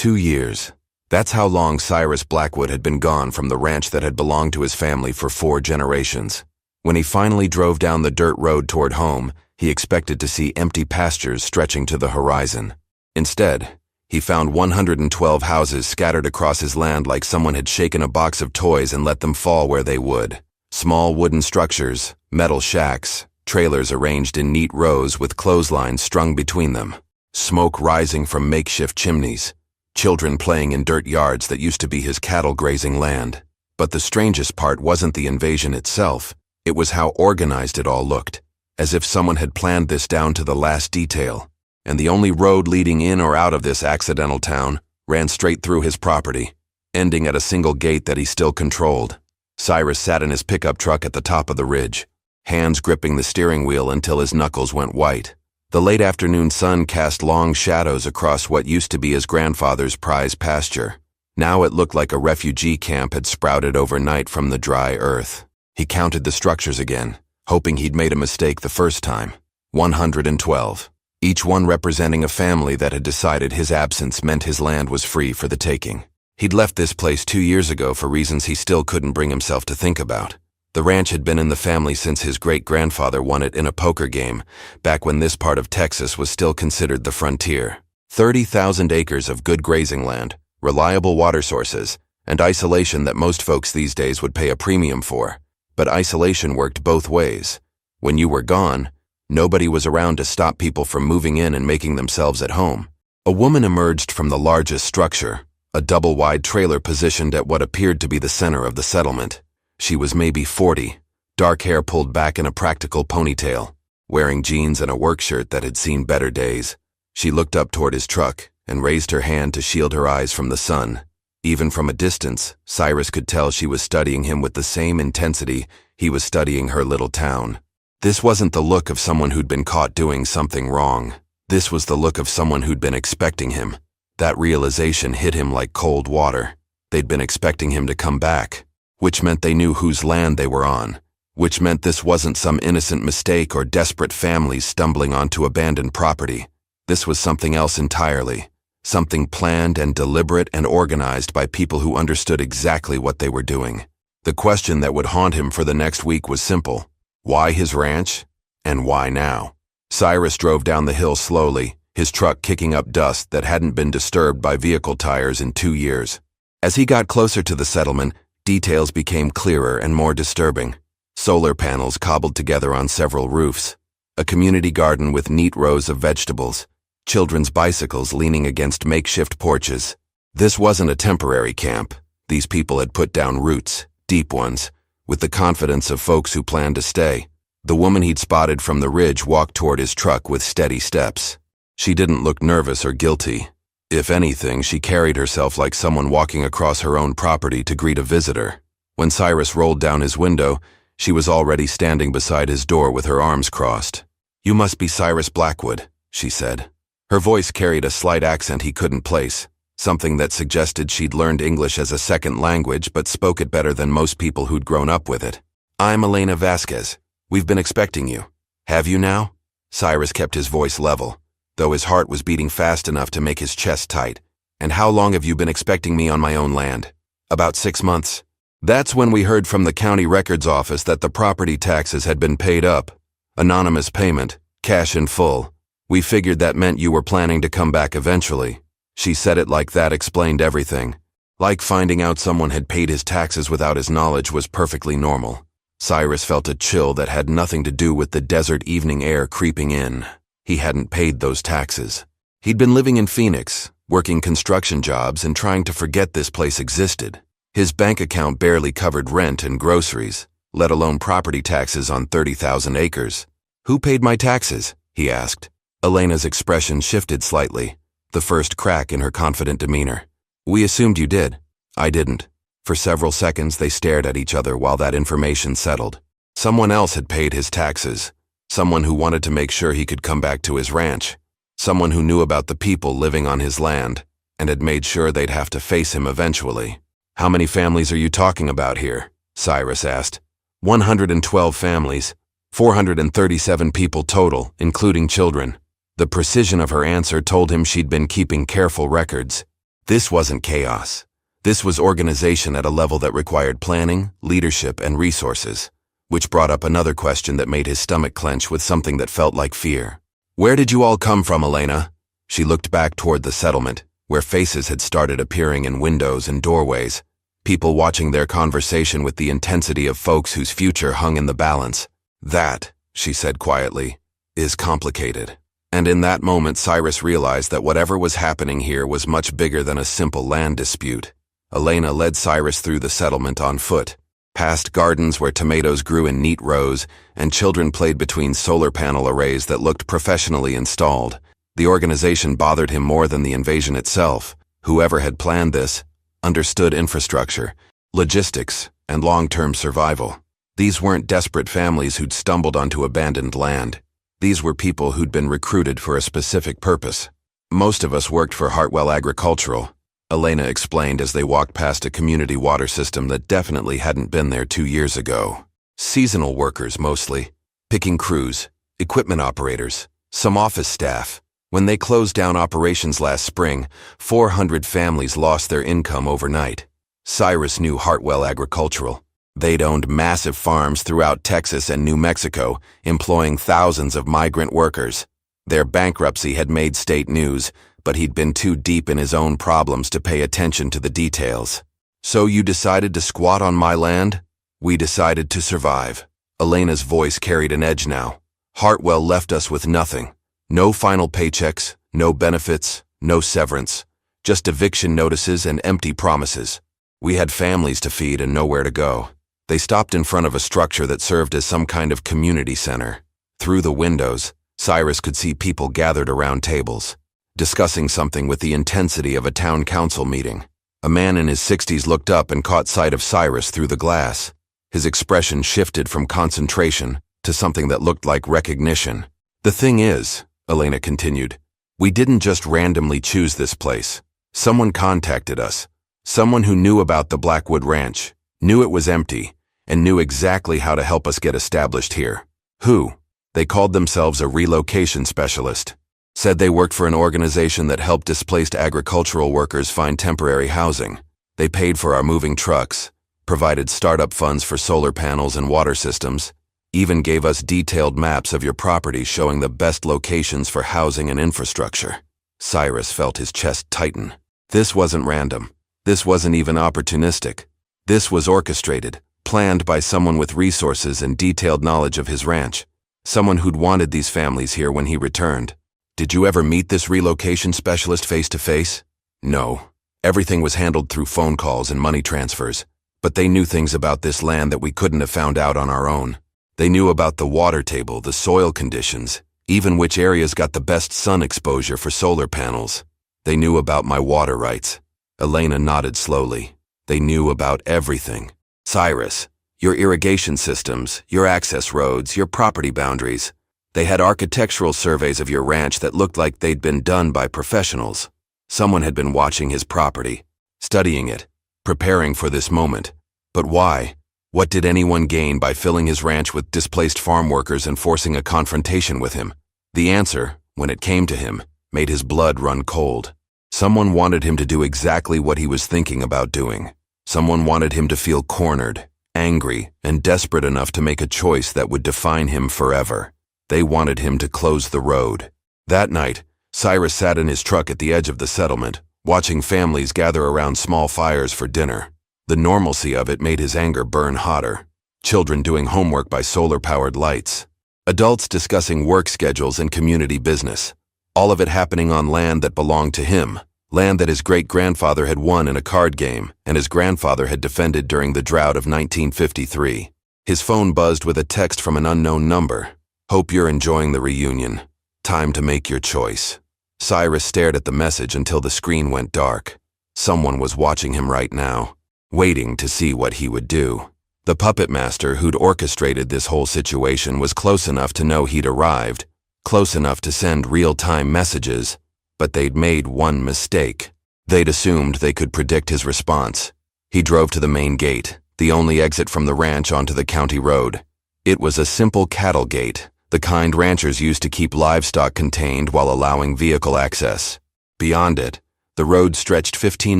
2 years. That's how long Cyrus Blackwood had been gone from the ranch that had belonged to his family for 4 generations. When he finally drove down the dirt road toward home, he expected to see empty pastures stretching to the horizon. Instead, he found 112 houses scattered across his land like someone had shaken a box of toys and let them fall where they would. Small wooden structures, metal shacks, trailers arranged in neat rows with clotheslines strung between them. Smoke rising from makeshift chimneys. Children playing in dirt yards that used to be his cattle grazing land. But the strangest part wasn't the invasion itself, it was how organized it all looked, as if someone had planned this down to the last detail. And the only road leading in or out of this accidental town ran straight through his property, ending at a single gate that he still controlled. Cyrus sat in his pickup truck at the top of the ridge, hands gripping the steering wheel until his knuckles went white. The late afternoon sun cast long shadows across what used to be his grandfather's prized pasture. Now it looked like a refugee camp had sprouted overnight from the dry earth. He counted the structures again, hoping he'd made a mistake the first time. 112. Each one representing a family that had decided his absence meant his land was free for the taking. He'd left this place 2 years ago for reasons he still couldn't bring himself to think about. The ranch had been in the family since his great-grandfather won it in a poker game, back when this part of Texas was still considered the frontier. 30,000 acres of good grazing land, reliable water sources, and isolation that most folks these days would pay a premium for. But isolation worked both ways. When you were gone, nobody was around to stop people from moving in and making themselves at home. A woman emerged from the largest structure, a double-wide trailer positioned at what appeared to be the center of the settlement. She was maybe 40, dark hair pulled back in a practical ponytail, wearing jeans and a work shirt that had seen better days. She looked up toward his truck and raised her hand to shield her eyes from the sun. Even from a distance, Cyrus could tell she was studying him with the same intensity he was studying her little town. This wasn't the look of someone who'd been caught doing something wrong. This was the look of someone who'd been expecting him. That realization hit him like cold water. They'd been expecting him to come back, which meant they knew whose land they were on, which meant this wasn't some innocent mistake or desperate families stumbling onto abandoned property. This was something else entirely, something planned and deliberate and organized by people who understood exactly what they were doing. The question that would haunt him for the next week was simple. Why his ranch? And why now? Cyrus drove down the hill slowly, his truck kicking up dust that hadn't been disturbed by vehicle tires in 2 years. As he got closer to the settlement, details became clearer and more disturbing. Solar panels cobbled together on several roofs, a community garden with neat rows of vegetables, children's bicycles leaning against makeshift porches. This wasn't a temporary camp. These people had put down roots, deep ones, with the confidence of folks who planned to stay. The woman he'd spotted from the ridge walked toward his truck with steady steps. She didn't look nervous or guilty. If anything, she carried herself like someone walking across her own property to greet a visitor. When Cyrus rolled down his window, she was already standing beside his door with her arms crossed. "You must be Cyrus Blackwood," she said. Her voice carried a slight accent he couldn't place, something that suggested she'd learned English as a second language but spoke it better than most people who'd grown up with it. "I'm Elena Vasquez. We've been expecting you. Have you now?" Cyrus kept his voice level, though his heart was beating fast enough to make his chest tight. "And how long have you been expecting me on my own land?" "About 6 months. That's when we heard from the county records office that the property taxes had been paid up. Anonymous payment, cash in full. We figured that meant you were planning to come back eventually." She said it like that explained everything. Like finding out someone had paid his taxes without his knowledge was perfectly normal. Cyrus felt a chill that had nothing to do with the desert evening air creeping in. He hadn't paid those taxes. He'd been living in Phoenix, working construction jobs and trying to forget this place existed. His bank account barely covered rent and groceries, let alone property taxes on 30,000 acres. "Who paid my taxes?" he asked. Elena's expression shifted slightly, the first crack in her confident demeanor. "We assumed you did." "I didn't." For several seconds they stared at each other while that information settled. Someone else had paid his taxes. Someone who wanted to make sure he could come back to his ranch. Someone who knew about the people living on his land and had made sure they'd have to face him eventually. "How many families are you talking about here?" Cyrus asked. 112 families, 437 people total, including children. The precision of her answer told him she'd been keeping careful records. This wasn't chaos. This was organization at a level that required planning, leadership, and resources, which brought up another question that made his stomach clench with something that felt like fear. Where did you all come from, Elena? She looked back toward the settlement, where faces had started appearing in windows and doorways, people watching their conversation with the intensity of folks whose future hung in the balance. That, she said quietly, is complicated. And in that moment, Cyrus realized that whatever was happening here was much bigger than a simple land dispute. Elena led Cyrus through the settlement on foot, past gardens where tomatoes grew in neat rows and children played between solar panel arrays that looked professionally installed. The organization bothered him more than the invasion itself. Whoever had planned this understood infrastructure, logistics, and long-term survival. These weren't desperate families who'd stumbled onto abandoned land. These were people who'd been recruited for a specific purpose. Most of us worked for Hartwell Agricultural, Elena explained as they walked past a community water system that definitely hadn't been there 2 years ago. Seasonal workers mostly, picking crews, equipment operators, some office staff. When they closed down operations last spring, 400 families lost their income overnight. Cyrus knew Hartwell Agricultural. They'd owned massive farms throughout Texas and New Mexico, employing thousands of migrant workers. Their bankruptcy had made state news, but he'd been too deep in his own problems to pay attention to the details. So you decided to squat on my land? We decided to survive. Elena's voice carried an edge now. Hartwell left us with nothing. No final paychecks, no benefits, no severance. Just eviction notices and empty promises. We had families to feed and nowhere to go. They stopped in front of a structure that served as some kind of community center. Through the windows, Cyrus could see people gathered around tables, discussing something with the intensity of a town council meeting. A man in his 60s looked up and caught sight of Cyrus through the glass. His expression shifted from concentration to something that looked like recognition. The thing is, Elena continued, we didn't just randomly choose this place. Someone contacted us. Someone who knew about the Blackwood Ranch, knew it was empty, and knew exactly how to help us get established here. Who? They called themselves a relocation specialist. Said they worked for an organization that helped displaced agricultural workers find temporary housing. They paid for our moving trucks, provided startup funds for solar panels and water systems, even gave us detailed maps of your property showing the best locations for housing and infrastructure. Cyrus felt his chest tighten. This wasn't random. This wasn't even opportunistic. This was orchestrated, planned by someone with resources and detailed knowledge of his ranch. Someone who'd wanted these families here when he returned. Did you ever meet this relocation specialist face to face? No. Everything was handled through phone calls and money transfers. But they knew things about this land that we couldn't have found out on our own. They knew about the water table, the soil conditions, even which areas got the best sun exposure for solar panels. They knew about my water rights. Elena nodded slowly. They knew about everything. Cyrus, your irrigation systems, your access roads, your property boundaries. They had architectural surveys of your ranch that looked like they'd been done by professionals. Someone had been watching his property, studying it, preparing for this moment. But why? What did anyone gain by filling his ranch with displaced farm workers and forcing a confrontation with him? The answer, when it came to him, made his blood run cold. Someone wanted him to do exactly what he was thinking about doing. Someone wanted him to feel cornered, angry, and desperate enough to make a choice that would define him forever. They wanted him to close the road. That night, Cyrus sat in his truck at the edge of the settlement, watching families gather around small fires for dinner. The normalcy of it made his anger burn hotter. Children doing homework by solar-powered lights. Adults discussing work schedules and community business. All of it happening on land that belonged to him. Land that his great-grandfather had won in a card game and his grandfather had defended during the drought of 1953. His phone buzzed with a text from an unknown number. Hope you're enjoying the reunion. Time to make your choice. Cyrus stared at the message until the screen went dark. Someone was watching him right now, waiting to see what he would do. The puppet master who'd orchestrated this whole situation was close enough to know he'd arrived, close enough to send real-time messages, but they'd made one mistake. They'd assumed they could predict his response. He drove to the main gate, the only exit from the ranch onto the county road. It was a simple cattle gate, the kind ranchers used to keep livestock contained while allowing vehicle access. Beyond it, The road stretched 15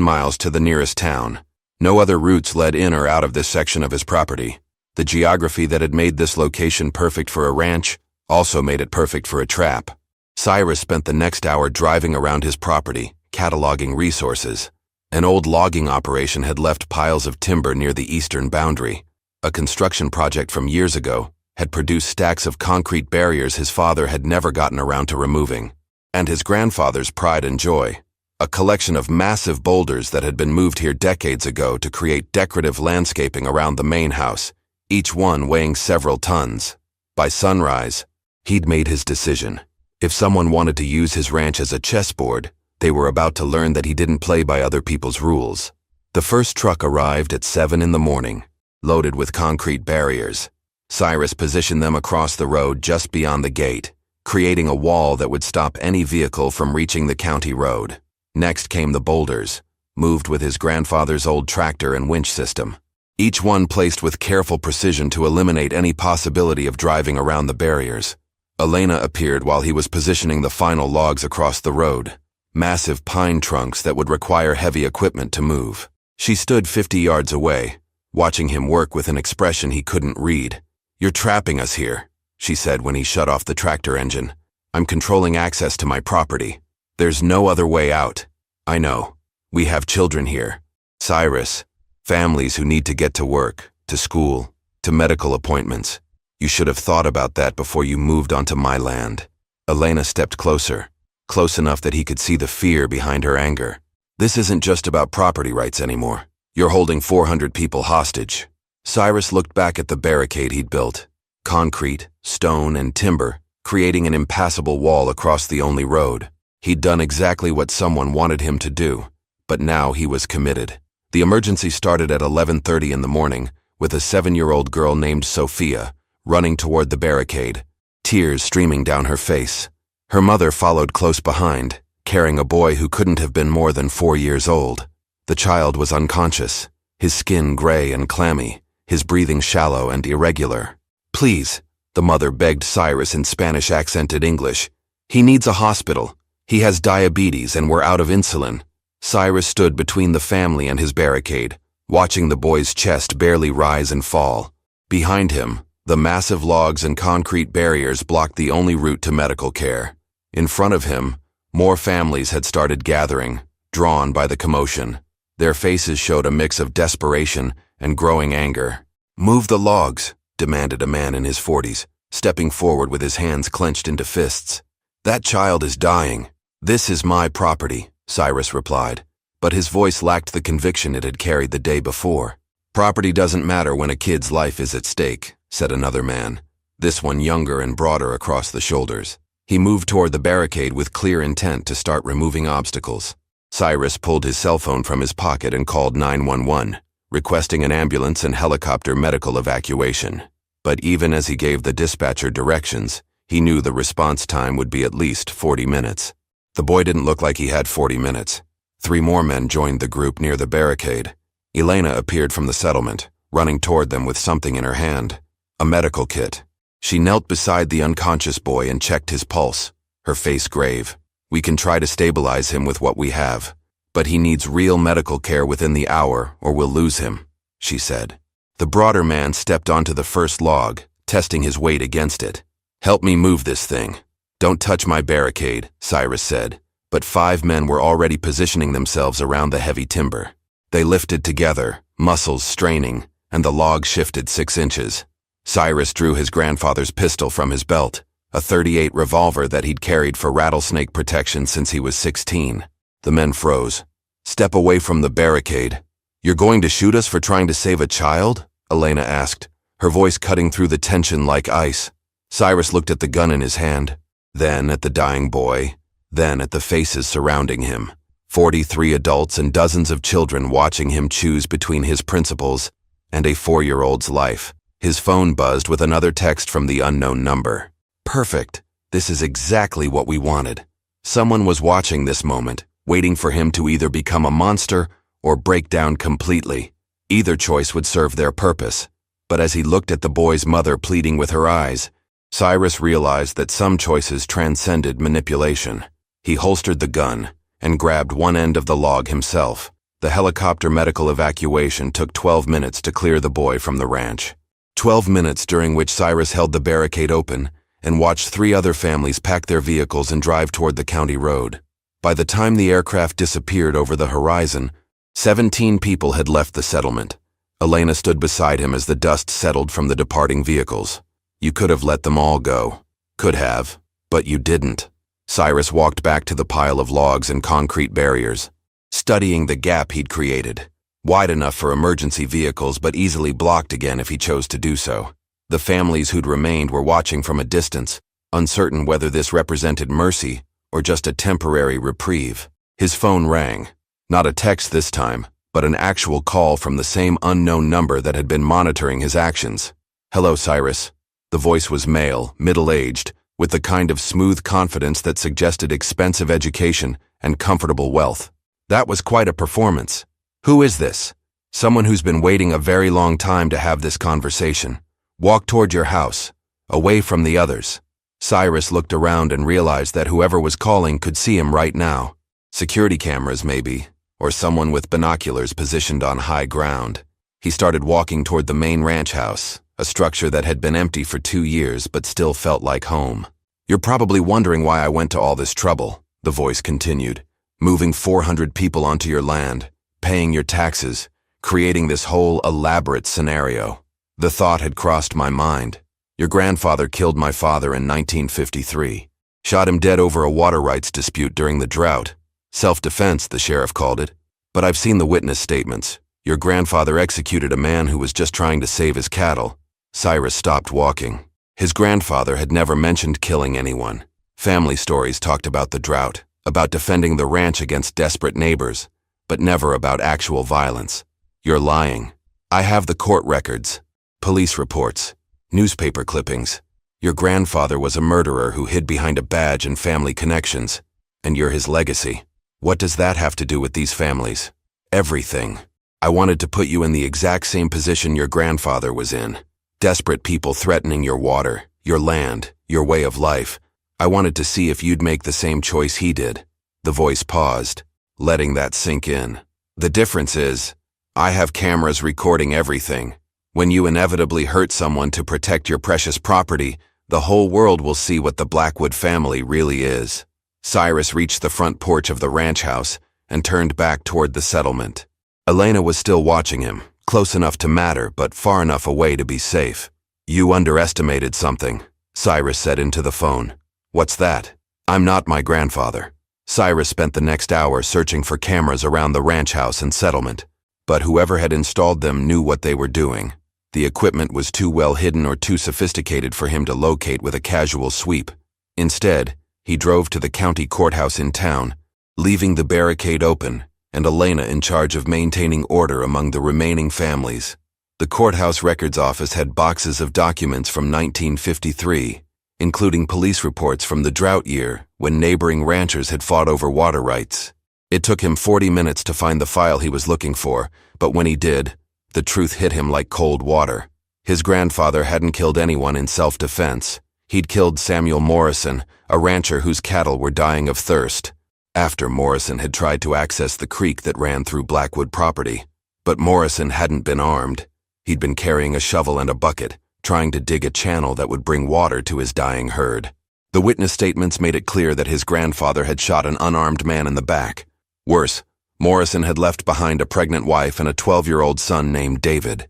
miles to the nearest town. No other routes led in or out of this section of his property. The geography that had made this location perfect for a ranch also made it perfect for a trap. Cyrus spent the next hour driving around his property, cataloging resources. An old logging operation had left piles of timber near the eastern boundary. A construction project from years ago had produced stacks of concrete barriers his father had never gotten around to removing. And his grandfather's pride and joy, a collection of massive boulders that had been moved here decades ago to create decorative landscaping around the main house, each one weighing several tons. By sunrise, he'd made his decision. If someone wanted to use his ranch as a chessboard, they were about to learn that he didn't play by other people's rules. The first truck arrived at 7 in the morning, loaded with concrete barriers. Cyrus positioned them across the road just beyond the gate, creating a wall that would stop any vehicle from reaching the county road. Next came the boulders, moved with his grandfather's old tractor and winch system, each one placed with careful precision to eliminate any possibility of driving around the barriers. Elena appeared while he was positioning the final logs across the road, massive pine trunks that would require heavy equipment to move. She stood 50 yards away, watching him work with an expression he couldn't read. "You're trapping us here," she said when he shut off the tractor engine. "I'm controlling access to my property. There's no other way out. I know. We have children here. Cyrus, families who need to get to work, to school, to medical appointments. You should have thought about that before you moved onto my land." Elena stepped closer, close enough that he could see the fear behind her anger. "This isn't just about property rights anymore. You're holding 400 people hostage." Cyrus looked back at the barricade he'd built. Concrete, stone, and timber, creating an impassable wall across the only road. He'd done exactly what someone wanted him to do, but now he was committed. The emergency started at 11:30 in the morning, with a 7-year-old girl named Sophia running toward the barricade, tears streaming down her face. Her mother followed close behind, carrying a boy who couldn't have been more than 4 years old. The child was unconscious, his skin gray and clammy, his breathing shallow and irregular. "Please," the mother begged Cyrus in Spanish-accented English. "He needs a hospital. He has diabetes and we're out of insulin." Cyrus stood between the family and his barricade, watching the boy's chest barely rise and fall. Behind him, the massive logs and concrete barriers blocked the only route to medical care. In front of him, more families had started gathering, drawn by the commotion. Their faces showed a mix of desperation and growing anger. "Move the logs," demanded a man in his 40s, stepping forward with his hands clenched into fists. "That child is dying." "This is my property," Cyrus replied, but his voice lacked the conviction it had carried the day before. "Property doesn't matter when a kid's life is at stake," said another man, this one younger and broader across the shoulders. He moved toward the barricade with clear intent to start removing obstacles. Cyrus pulled his cell phone from his pocket and called 911, requesting an ambulance and helicopter medical evacuation. But even as he gave the dispatcher directions, he knew the response time would be at least 40 minutes. The boy didn't look like he had 40 minutes. 3 more men joined the group near the barricade. Elena appeared from the settlement, running toward them with something in her hand, a medical kit. She knelt beside the unconscious boy and checked his pulse, her face grave. "We can try to stabilize him with what we have, but he needs real medical care within the hour or we'll lose him," she said. The broader man stepped onto the first log, testing his weight against it. "Help me move this thing." "Don't touch my barricade," Cyrus said, but 5 men were already positioning themselves around the heavy timber. They lifted together, muscles straining, and the log shifted 6 inches. Cyrus drew his grandfather's pistol from his belt, a .38 revolver that he'd carried for rattlesnake protection since he was 16. The men froze. "Step away from the barricade." "You're going to shoot us for trying to save a child?" Elena asked, her voice cutting through the tension like ice. Cyrus looked at the gun in his hand, then at the dying boy, then at the faces surrounding him. 43 adults and dozens of children watching him choose between his principles and a 4-year-old's life. His phone buzzed with another text from the unknown number. "Perfect. This is exactly what we wanted." Someone was watching this moment, waiting for him to either become a monster or break down completely. Either choice would serve their purpose. But as he looked at the boy's mother pleading with her eyes, Cyrus realized that some choices transcended manipulation. He holstered the gun and grabbed one end of the log himself. The helicopter medical evacuation took 12 minutes to clear the boy from the ranch. 12 minutes during which Cyrus held the barricade open and watched 3 other families pack their vehicles and drive toward the county road. By the time the aircraft disappeared over the horizon, 17 people had left the settlement. Elena stood beside him as the dust settled from the departing vehicles. You could have let them all go. Could have, but you didn't. Cyrus walked back to the pile of logs and concrete barriers, studying the gap he'd created. Wide enough for emergency vehicles, but easily blocked again if he chose to do so. The families who'd remained were watching from a distance, uncertain whether this represented mercy or just a temporary reprieve. His phone rang. Not a text this time, but an actual call from the same unknown number that had been monitoring his actions. "Hello, Cyrus." The voice was male, middle-aged, with the kind of smooth confidence that suggested expensive education and comfortable wealth. That was quite a performance. "Who is this?" "Someone who's been waiting a very long time to have this conversation. Walk toward your house, away from the others." Cyrus looked around and realized that whoever was calling could see him right now. Security cameras, maybe, or someone with binoculars positioned on high ground. He started walking toward the main ranch house, a structure that had been empty for 2 years but still felt like home. "You're probably wondering why I went to all this trouble," the voice continued. "Moving 400 people onto your land, paying your taxes, creating this whole elaborate scenario. The thought had crossed my mind. Your grandfather killed my father in 1953. Shot him dead over a water rights dispute during the drought. Self-defense, the sheriff called it. But I've seen the witness statements. Your grandfather executed a man who was just trying to save his cattle." Cyrus stopped walking. His grandfather had never mentioned killing anyone. Family stories talked about the drought, about defending the ranch against desperate neighbors, but never about actual violence. "You're lying. I have the court records, police reports, newspaper clippings. Your grandfather was a murderer who hid behind a badge and family connections, and you're his legacy. What does that have to do with these families?" "Everything. I wanted to put you in the exact same position your grandfather was in. Desperate people threatening your water, your land, your way of life. I wanted to see if you'd make the same choice he did." The voice paused, letting that sink in. "The difference is, I have cameras recording everything. When you inevitably hurt someone to protect your precious property, the whole world will see what the Blackwood family really is." Cyrus reached the front porch of the ranch house and turned back toward the settlement. Elena was still watching him, close enough to matter, but far enough away to be safe. "You underestimated something," Cyrus said into the phone. "What's that?" "I'm not my grandfather." Cyrus spent the next hour searching for cameras around the ranch house and settlement, but whoever had installed them knew what they were doing. The equipment was too well hidden or too sophisticated for him to locate with a casual sweep. Instead, he drove to the county courthouse in town, leaving the barricade open and Elena in charge of maintaining order among the remaining families. The courthouse records office had boxes of documents from 1953, including police reports from the drought year when neighboring ranchers had fought over water rights. It took him 40 minutes to find the file he was looking for, but when he did, the truth hit him like cold water. His grandfather hadn't killed anyone in self-defense. He'd killed Samuel Morrison, a rancher whose cattle were dying of thirst, after Morrison had tried to access the creek that ran through Blackwood property. But Morrison hadn't been armed. He'd been carrying a shovel and a bucket, trying to dig a channel that would bring water to his dying herd. The witness statements made it clear that his grandfather had shot an unarmed man in the back. Worse, Morrison had left behind a pregnant wife and a 12-year-old son named David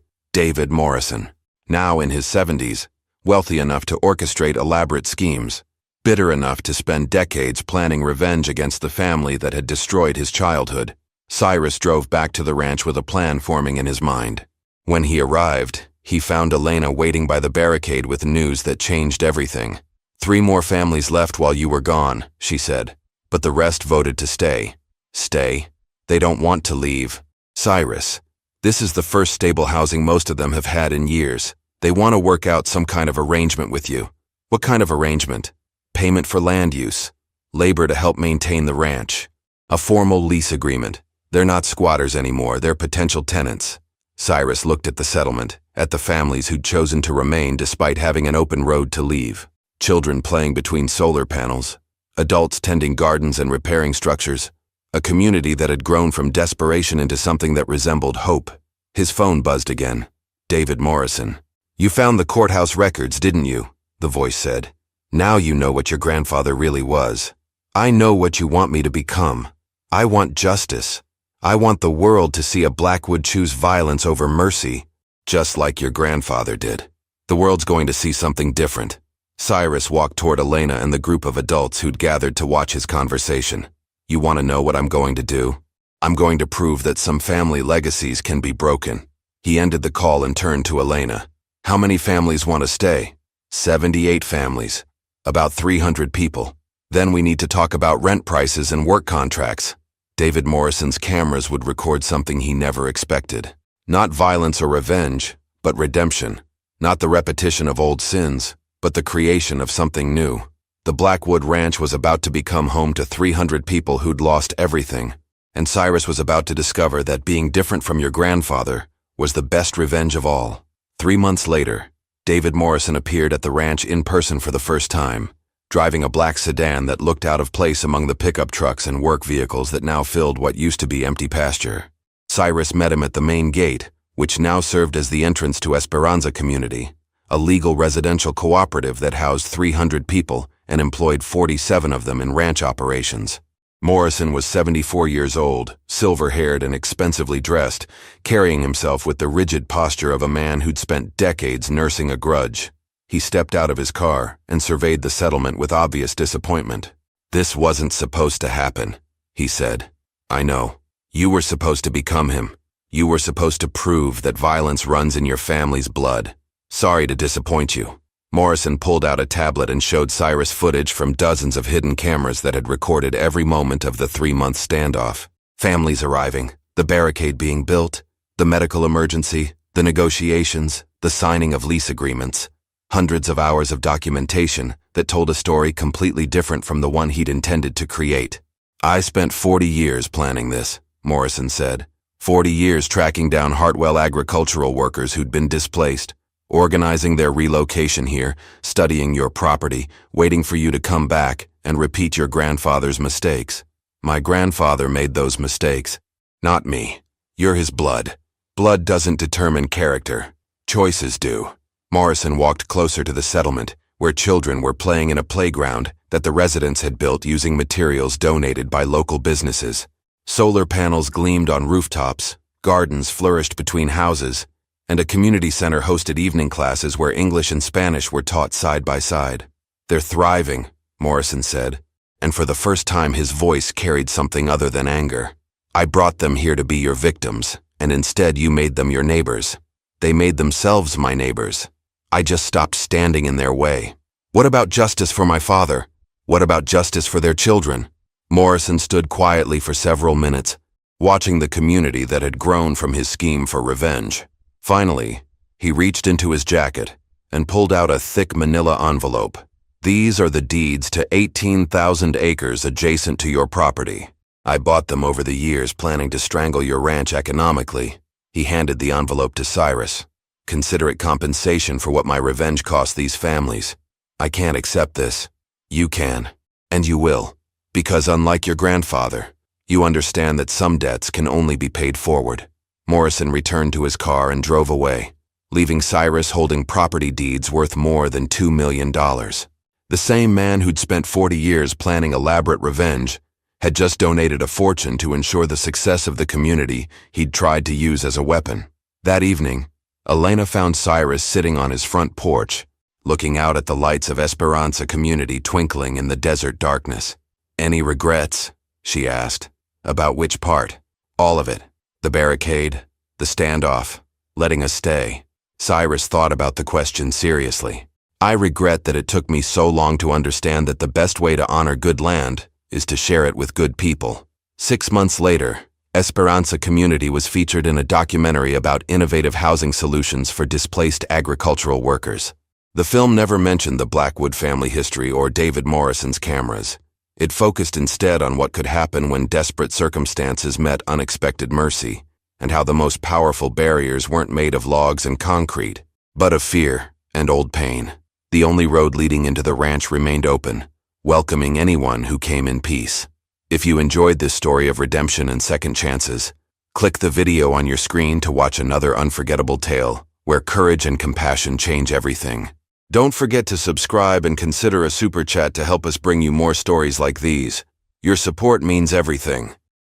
Morrison, now in his 70s, wealthy enough to orchestrate elaborate schemes, bitter enough to spend decades planning revenge against the family that had destroyed his childhood. Cyrus drove back to the ranch with a plan forming in his mind. When he arrived, he found Elena waiting by the barricade with news that changed everything. "3 more families left while you were gone," she said, "but the rest voted to stay." "Stay? They don't want to leave." "Cyrus, this is the first stable housing most of them have had in years. They want to work out some kind of arrangement with you." "What kind of arrangement?" "Payment for land use, labor to help maintain the ranch, a formal lease agreement. They're not squatters anymore, they're potential tenants." Cyrus looked at the settlement, at the families who'd chosen to remain despite having an open road to leave. Children playing between solar panels, adults tending gardens and repairing structures, A community that had grown from desperation into something that resembled hope. His phone buzzed again. David Morrison. "You found the courthouse records, didn't you?" the voice said. "Now you know what your grandfather really was. I know what you want me to become. I want justice. I want the world to see a Blackwood choose violence over mercy, just like your grandfather did. The world's going to see something different." Cyrus walked toward Elena and the group of adults who'd gathered to watch his conversation. "You want to know what I'm going to do? I'm going to prove that some family legacies can be broken." He ended the call and turned to Elena. "How many families want to stay?" 78 families. About 300 people. Then we need to talk about rent prices and work contracts. David Morrison's cameras would record something he never expected. Not violence or revenge, but redemption. Not the repetition of old sins, but the creation of something new. The Blackwood Ranch was about to become home to 300 people who'd lost everything, and Cyrus was about to discover that being different from your grandfather was the best revenge of all. 3 months later, David Morrison appeared at the ranch in person for the first time, driving a black sedan that looked out of place among the pickup trucks and work vehicles that now filled what used to be empty pasture. Cyrus met him at the main gate, which now served as the entrance to Esperanza Community, a legal residential cooperative that housed 300 people and employed 47 of them in ranch operations. Morrison was 74 years old, silver-haired and expensively dressed, carrying himself with the rigid posture of a man who'd spent decades nursing a grudge. He stepped out of his car and surveyed the settlement with obvious disappointment. "This wasn't supposed to happen," he said. "I know. You were supposed to become him. You were supposed to prove that violence runs in your family's blood. Sorry to disappoint you." Morrison pulled out a tablet and showed Cyrus footage from dozens of hidden cameras that had recorded every moment of the 3-month standoff. Families arriving, the barricade being built, the medical emergency, the negotiations, the signing of lease agreements. Hundreds of hours of documentation that told a story completely different from the one he'd intended to create. "I spent 40 years planning this," Morrison said. 40 years tracking down Hartwell agricultural workers who'd been displaced, organizing their relocation here, studying your property, waiting for you to come back and repeat your grandfather's mistakes. My grandfather made those mistakes, not me. You're his blood. Blood doesn't determine character. Choices do." Morrison walked closer to the settlement, where children were playing in a playground that the residents had built using materials donated by local businesses. Solar panels gleamed on rooftops, gardens flourished between houses, and a community center hosted evening classes where English and Spanish were taught side by side. "They're thriving," Morrison said, and for the first time his voice carried something other than anger. "I brought them here to be your victims, and instead you made them your neighbors. They made themselves my neighbors. I just stopped standing in their way. What about justice for my father? What about justice for their children?" Morrison stood quietly for several minutes, watching the community that had grown from his scheme for revenge. Finally, he reached into his jacket and pulled out a thick manila envelope. "These are the deeds to 18,000 acres adjacent to your property. I bought them over the years planning to strangle your ranch economically." He handed the envelope to Cyrus. "Consider it compensation for what my revenge cost these families. I can't accept this. You can, and you will, because unlike your grandfather, you understand that some debts can only be paid forward." Morrison returned to his car and drove away, leaving Cyrus holding property deeds worth more than $2 million. The same man who'd spent 40 years planning elaborate revenge had just donated a fortune to ensure the success of the community he'd tried to use as a weapon. That evening, Elena found Cyrus sitting on his front porch, looking out at the lights of Esperanza Community twinkling in the desert darkness. "Any regrets?" she asked. "About which part?" "All of it. The barricade, the standoff, letting us stay." Cyrus thought about the question seriously. "I regret that it took me so long to understand that the best way to honor good land is to share it with good people." 6 months later, Esperanza Community was featured in a documentary about innovative housing solutions for displaced agricultural workers. The film never mentioned the Blackwood family history or David Morrison's cameras. It focused instead on what could happen when desperate circumstances met unexpected mercy, and how the most powerful barriers weren't made of logs and concrete, but of fear and old pain. The only road leading into the ranch remained open, welcoming anyone who came in peace. If you enjoyed this story of redemption and second chances, click the video on your screen to watch another unforgettable tale where courage and compassion change everything. Don't forget to subscribe and consider a super chat to help us bring you more stories like these. Your support means everything.